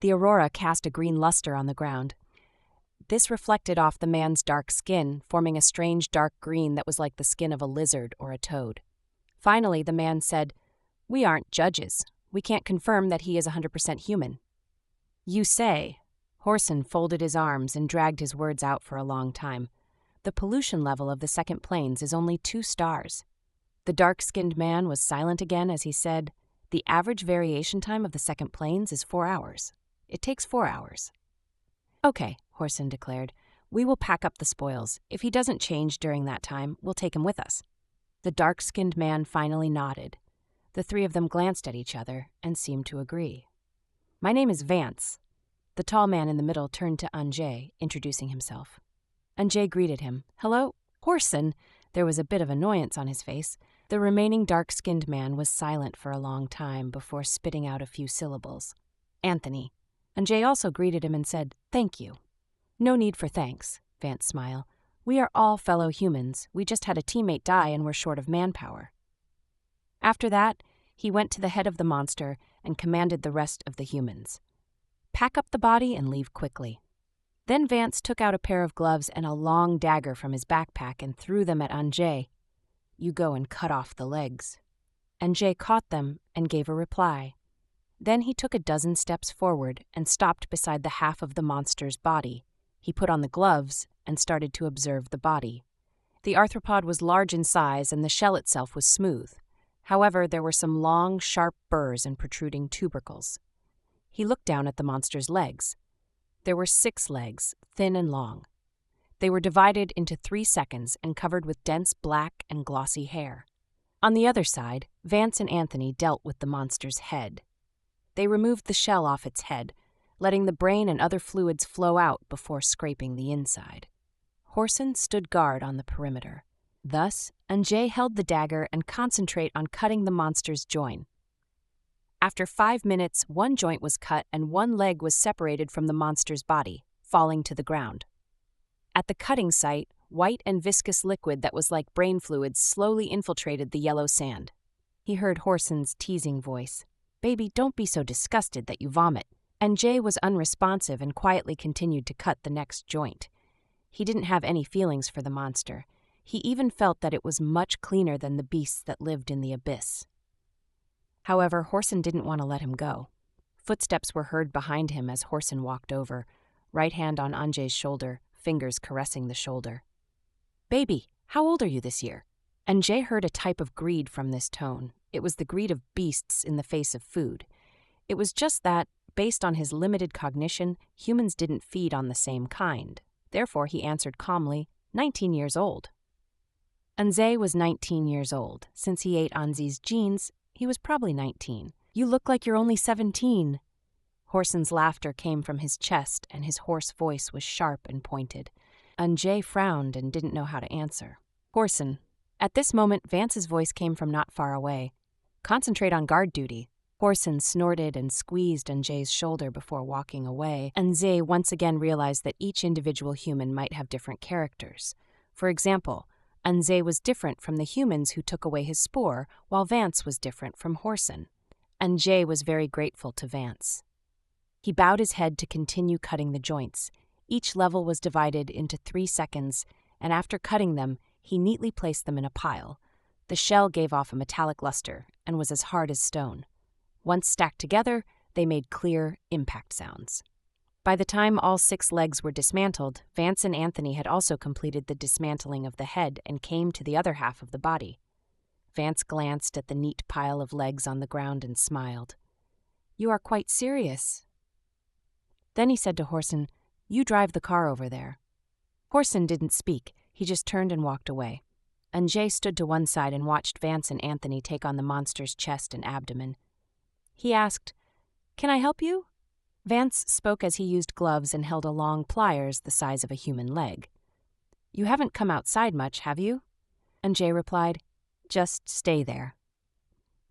The aurora cast a green luster on the ground. This reflected off the man's dark skin, forming a strange dark green that was like the skin of a lizard or a toad. Finally, the man said, "We aren't judges. We can't confirm that he is 100% human." "You say." Horson folded his arms and dragged his words out for a long time. "The pollution level of the second plains is only 2 stars. The dark-skinned man was silent again as he said, "The average variation time of the second plains is 4 hours. It takes 4 hours." "Okay," Horson declared. "We will pack up the spoils. If he doesn't change during that time, we'll take him with us." The dark-skinned man finally nodded. The 3 of them glanced at each other and seemed to agree. "My name is Vance." The tall man in the middle turned to Anjay, introducing himself. Anjay greeted him. "Hello, Horson." There was a bit of annoyance on his face. The remaining dark-skinned man was silent for a long time before spitting out a few syllables. "Anthony." Anjay also greeted him and said, "Thank you." "No need for thanks," Vance smiled. "We are all fellow humans. We just had a teammate die and we're short of manpower." After that, he went to the head of the monster and commanded the rest of the humans. "Pack up the body and leave quickly." Then Vance took out a pair of gloves and a long dagger from his backpack and threw them at Anjay. "You go and cut off the legs." Anjay caught them and gave a reply. Then he took a dozen steps forward and stopped beside the half of the monster's body. He put on the gloves and started to observe the body. The arthropod was large in size and the shell itself was smooth. However, there were some long, sharp burrs and protruding tubercles. He looked down at the monster's legs. There were 6 legs, thin and long. They were divided into 3 seconds and covered with dense black and glossy hair. On the other side, Vance and Anthony dealt with the monster's head. They removed the shell off its head, letting the brain and other fluids flow out before scraping the inside. Horson stood guard on the perimeter. Thus, Anjay held the dagger and concentrated on cutting the monster's joint. After 5 minutes, 1 joint was cut and 1 leg was separated from the monster's body, falling to the ground. At the cutting site, white and viscous liquid that was like brain fluids slowly infiltrated the yellow sand. He heard Horson's teasing voice. "Baby, don't be so disgusted that you vomit." And Jay was unresponsive and quietly continued to cut the next joint. He didn't have any feelings for the monster. He even felt that it was much cleaner than the beasts that lived in the abyss. However, Horson didn't want to let him go. Footsteps were heard behind him as Horson walked over, right hand on Anjay's shoulder, fingers caressing the shoulder. "Baby, how old are you this year?" And Jay heard a type of greed from this tone. It was the greed of beasts in the face of food. It was just that, based on his limited cognition, humans didn't feed on the same kind. Therefore, he answered calmly, 19 years old. Anjay was 19 years old. Since he ate Anzi's genes, he was probably 19. "You look like you're only 17. Horson's laughter came from his chest, and his hoarse voice was sharp and pointed. Anjay frowned and didn't know how to answer. "Horson." At this moment, Vance's voice came from not far away. "Concentrate on guard duty." Horson snorted and squeezed Anjay's shoulder before walking away. Anjay once again realized that each individual human might have different characters. For example, Anjay was different from the humans who took away his spore, while Vance was different from Horson. Anjay was very grateful to Vance. He bowed his head to continue cutting the joints. Each level was divided into 3 seconds, and after cutting them, he neatly placed them in a pile. The shell gave off a metallic luster and was as hard as stone. Once stacked together, they made clear impact sounds. By the time all 6 legs were dismantled, Vance and Anthony had also completed the dismantling of the head and came to the other half of the body. Vance glanced at the neat pile of legs on the ground and smiled. "You are quite serious." Then he said to Horson, "You drive the car over there." Horson didn't speak. He just turned and walked away. Anjay stood to one side and watched Vance and Anthony take on the monster's chest and abdomen. He asked, "Can I help you?" Vance spoke as he used gloves and held a long pliers the size of a human leg. "You haven't come outside much, have you?" Anjay replied, "Just stay there."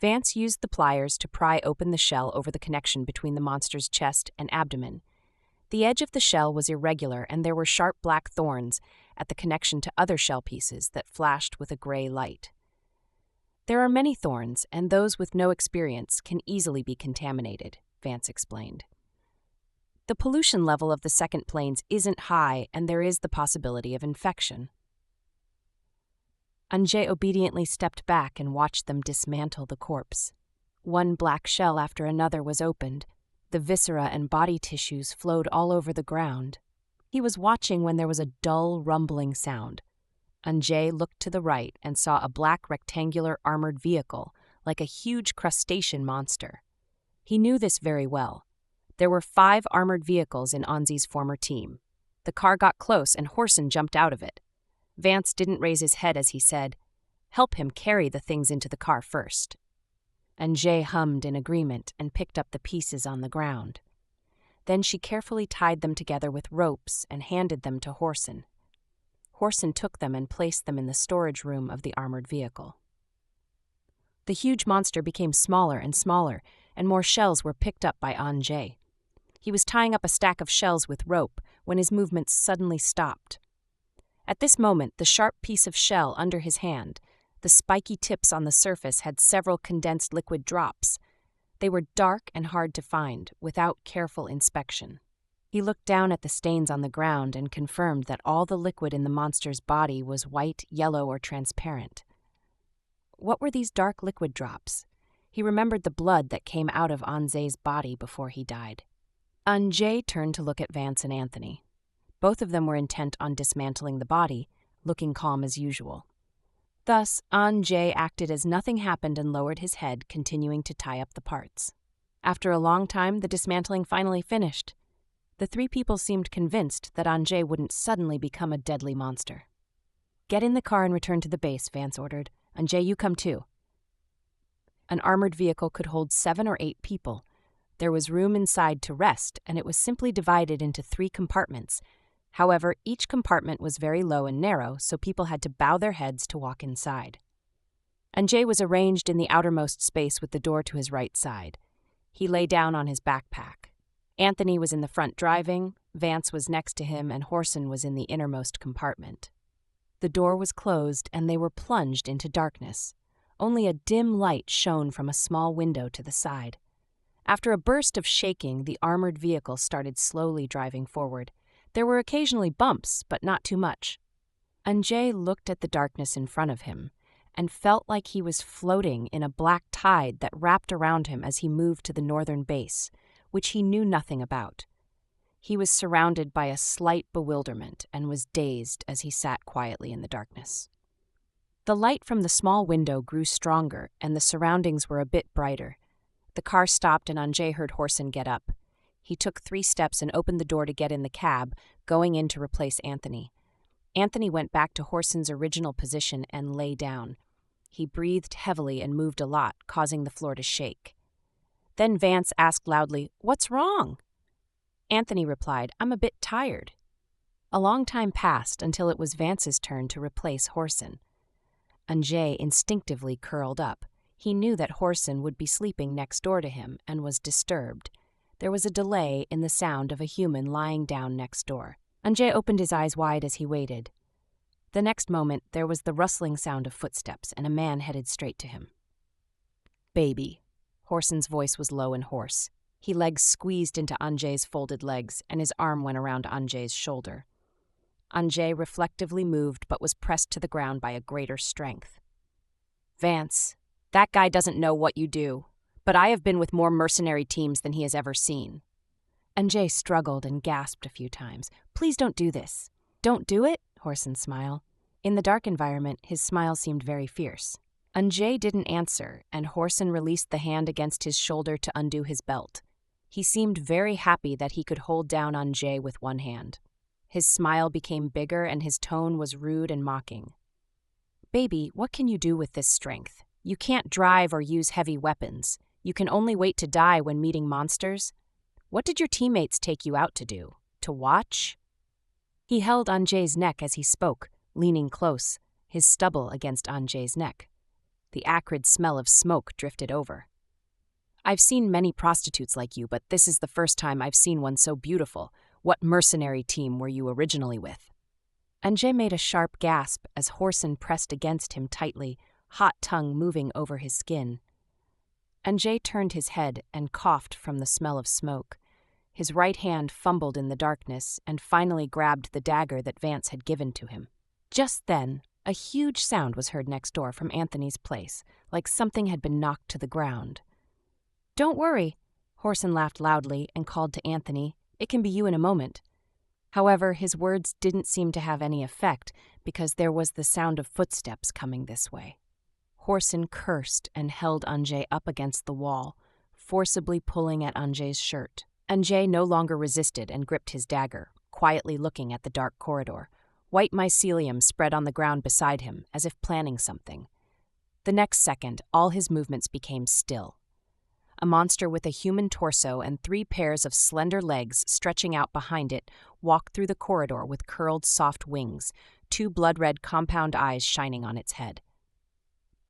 Vance used the pliers to pry open the shell over the connection between the monster's chest and abdomen. The edge of the shell was irregular and there were sharp black thorns at the connection to other shell pieces that flashed with a gray light. "There are many thorns, and those with no experience can easily be contaminated," Vance explained. The pollution level of the second planes isn't high, and there is the possibility of infection. Anjay obediently stepped back and watched them dismantle the corpse. One black shell after another was opened. The viscera and body tissues flowed all over the ground. He was watching when there was a dull, rumbling sound. Anjay looked to the right and saw a black rectangular armored vehicle, like a huge crustacean monster. He knew this very well. There were 5 armored vehicles in Anzi's former team. The car got close and Horson jumped out of it. Vance didn't raise his head as he said, "Help him carry the things into the car first." Anjay hummed in agreement and picked up the pieces on the ground. Then she carefully tied them together with ropes and handed them to Horson. Horson took them and placed them in the storage room of the armored vehicle. The huge monster became smaller and smaller, and more shells were picked up by Anjay. He was tying up a stack of shells with rope when his movements suddenly stopped. At this moment, the sharp piece of shell under his hand, the spiky tips on the surface had several condensed liquid drops. They were dark and hard to find, without careful inspection. He looked down at the stains on the ground and confirmed that all the liquid in the monster's body was white, yellow, or transparent. What were these dark liquid drops? He remembered the blood that came out of Anjay's body before he died. Anjay turned to look at Vance and Anthony. Both of them were intent on dismantling the body, looking calm as usual. Thus, Anjay acted as nothing happened and lowered his head, continuing to tie up the parts. After a long time, the dismantling finally finished. The 3 people seemed convinced that Anjay wouldn't suddenly become a deadly monster. "Get in the car and return to the base," Vance ordered. "Anjay, you come too." An armored vehicle could hold 7 or 8 people. There was room inside to rest, and it was simply divided into 3 compartments. However, each compartment was very low and narrow, so people had to bow their heads to walk inside. Anjay was arranged in the outermost space with the door to his right side. He lay down on his backpack. Anthony was in the front driving, Vance was next to him, and Horson was in the innermost compartment. The door was closed, and they were plunged into darkness. Only a dim light shone from a small window to the side. After a burst of shaking, the armored vehicle started slowly driving forward. There were occasionally bumps, but not too much. Anjay looked at the darkness in front of him and felt like he was floating in a black tide that wrapped around him as he moved to the northern base, which he knew nothing about. He was surrounded by a slight bewilderment and was dazed as he sat quietly in the darkness. The light from the small window grew stronger, and the surroundings were a bit brighter. The car stopped and Anjay heard Horson get up. He took 3 steps and opened the door to get in the cab, going in to replace Anthony. Anthony went back to Horson's original position and lay down. He breathed heavily and moved a lot, causing the floor to shake. Then Vance asked loudly, "What's wrong?" Anthony replied, "I'm a bit tired." A long time passed until it was Vance's turn to replace Horson. Anjay instinctively curled up. He knew that Horson would be sleeping next door to him and was disturbed. There was a delay in the sound of a human lying down next door. Anjay opened his eyes wide as he waited. The next moment, there was the rustling sound of footsteps, and a man headed straight to him. "Baby." Horson's voice was low and hoarse. His legs squeezed into Anjay's folded legs, and his arm went around Anjay's shoulder. Anjay reflectively moved but was pressed to the ground by a greater strength. "Vance, that guy doesn't know what you do, but I have been with more mercenary teams than he has ever seen." Anjay struggled and gasped a few times. "Please don't do this." "Don't do it?" Horson smiled. In the dark environment, his smile seemed very fierce. Anjay didn't answer, and Horson released the hand against his shoulder to undo his belt. He seemed very happy that he could hold down Anjay with one hand. His smile became bigger and his tone was rude and mocking. "Baby, what can you do with this strength? You can't drive or use heavy weapons. You can only wait to die when meeting monsters. What did your teammates take you out to do? To watch?" He held Anjay's neck as he spoke, leaning close, his stubble against Anjay's neck. The acrid smell of smoke drifted over. "I've seen many prostitutes like you, but this is the first time I've seen one so beautiful. What mercenary team were you originally with?" Anjay made a sharp gasp as Horson pressed against him tightly, hot tongue moving over his skin. Anjay turned his head and coughed from the smell of smoke. His right hand fumbled in the darkness and finally grabbed the dagger that Vance had given to him. Just then, a huge sound was heard next door from Anthony's place, like something had been knocked to the ground. "Don't worry," Horson laughed loudly and called to Anthony. "It can be you in a moment." However, his words didn't seem to have any effect because there was the sound of footsteps coming this way. Horson cursed and held Anjay up against the wall, forcibly pulling at Anjay's shirt. Anjay no longer resisted and gripped his dagger, quietly looking at the dark corridor. White mycelium spread on the ground beside him, as if planning something. The next second, all his movements became still. A monster with a human torso and 3 pairs of slender legs stretching out behind it walked through the corridor with curled soft wings, 2 blood-red compound eyes shining on its head.